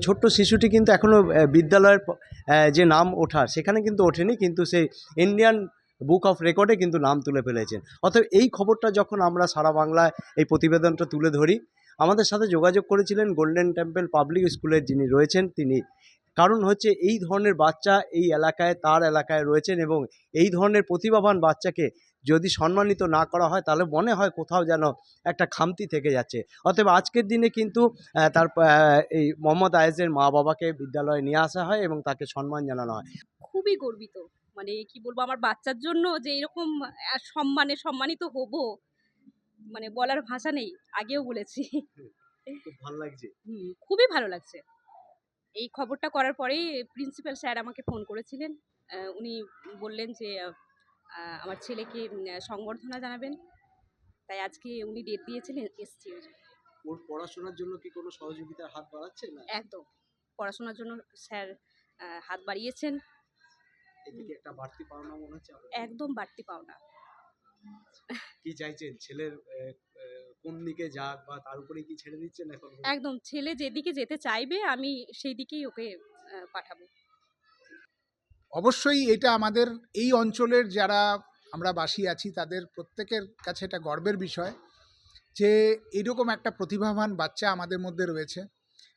ছোট্ট শিশুটি কিন্তু এখনও বিদ্যালয়ের যে নাম ওঠার সেখানে কিন্তু ওঠেনি, কিন্তু সেই ইন্ডিয়ান বুক অফ রেকর্ডে কিন্তু নাম তুলে ফেলেছেন। অতএব এই খবরটা যখন আমরা সারা বাংলায় এই প্রতিবেদনটা তুলে ধরি, আমাদের সাথে যোগাযোগ করেছিলেন গোল্ডেন টেম্পল পাবলিক স্কুলের যিনি রয়েছেন তিনি। কারণ হচ্ছে এই ধরনের বাচ্চা এই এলাকায় তার এলাকায় রয়েছেন, এবং এই ধরনের প্রতিভাবান বাচ্চাকে যদি সম্মানিত না করা হয় তাহলে মনে হয় কোথাও যেন একটা খামতি থেকে যাচ্ছে। অতএব আজকের দিনে কিন্তু তার এই মোহাম্মদ আয়েজের মা বাবাকে বিদ্যালয়ে নিয়ে আসা হয় এবং তাকে সম্মান জানানো হয়। খুবই গর্বিত। মানে কি বলবো, আমার বাচ্চার জন্য যে এরকম সম্মানিত হব, মানে বলার ভাষা নেই। আগেও বলেছি। খুব ভালো লাগছে। খুবই ভালো লাগছে। এই খবরটা করার পরেই প্রিন্সিপাল স্যার আমাকে ফোন করেছিলেন। উনি বললেন যে আমার ছেলেকে সংবর্ধনা জানাবেন। তাই আজকে উনি ডেট দিয়েছিলেন, এসছি। ওর পড়াশোনার জন্য কি কোনো সহযোগিতার হাত বাড়াচ্ছে না? একদম। পড়াশোনার জন্য স্যার হাত বাড়িয়েছেন। এদিকে একটা বাড়তি পাওনা মনে হচ্ছে আপনার? একদম বাড়তি পাওনা। কি চাইছেন ছেলের কোন দিকে যাক, বা তার উপরে কি ছেড়ে দিচ্ছেন এখন? একদম, ছেলে যেদিকে যেতে চাইবে আমি সেই দিকেই ওকে পাঠাবো। অবশ্যই এটা আমাদের এই অঞ্চলের যারা আমরা বাসী আছি তাদের প্রত্যেকের কাছে এটা গর্বের বিষয় যে এইরকম একটা প্রতিভাবান বাচ্চা আমাদের মধ্যে রয়েছে।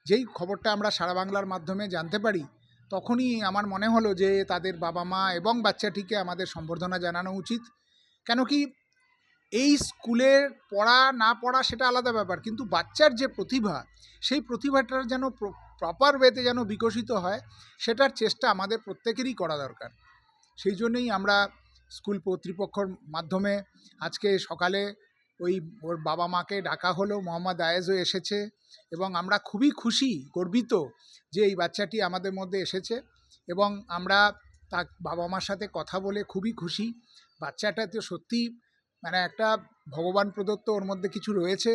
যেই খবরটা আমরা সারা বাংলার মাধ্যমে জানতে পারি, তখনই আমার মনে হলো যে তাদের বাবা মা এবং বাচ্চাটিকে আমাদের সম্বর্ধনা জানানো উচিত। কেন কি, এই স্কুলের পড়া না পড়া সেটা আলাদা ব্যাপার, কিন্তু বাচ্চার যে প্রতিভা, সেই প্রতিভাটার যেন প্রপার ওয়েতে যেন বিকশিত হয়, সেটার চেষ্টা আমাদের প্রত্যেকেরই করা দরকার। সেই জন্যই আমরা স্কুল কর্তৃপক্ষর মাধ্যমে আজকে সকালে ওই ওর বাবা মাকে ডাকা হলো, মোহাম্মদ আয়েজও এসেছে, এবং আমরা খুবই খুশি, গর্বিত যে এই বাচ্চাটি আমাদের মধ্যে এসেছে, এবং আমরা তার বাবা মার সাথে কথা বলে খুবই খুশি। বাচ্চাটা তো সত্যি মানে একটা ভগবান প্রদত্ত, ওর মধ্যে কিছু রয়েছে।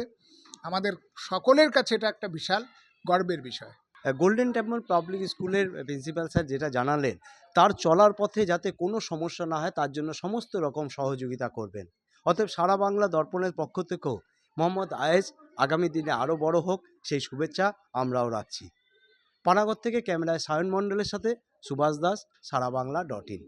আমাদের সকলের কাছে এটা একটা বিশাল গর্বের বিষয়। গোল্ডেন টেম্পল পাবলিক স্কুলের প্রিন্সিপাল স্যার যেটা জানালেন, তার চলার পথে যাতে কোনো সমস্যা না হয় তার জন্য সমস্ত রকম সহযোগিতা করবেন। অতএব সারা বাংলা দর্পণের পক্ষ থেকেও মোহাম্মদ আয়েজ আগামী দিনে আরও বড় হোক, সেই শুভেচ্ছা আমরাও রাখছি। পানাগড় থেকে ক্যামেরায় সায়ন মণ্ডলের সাথে সুভাষ দাস, সারা বাংলা .in।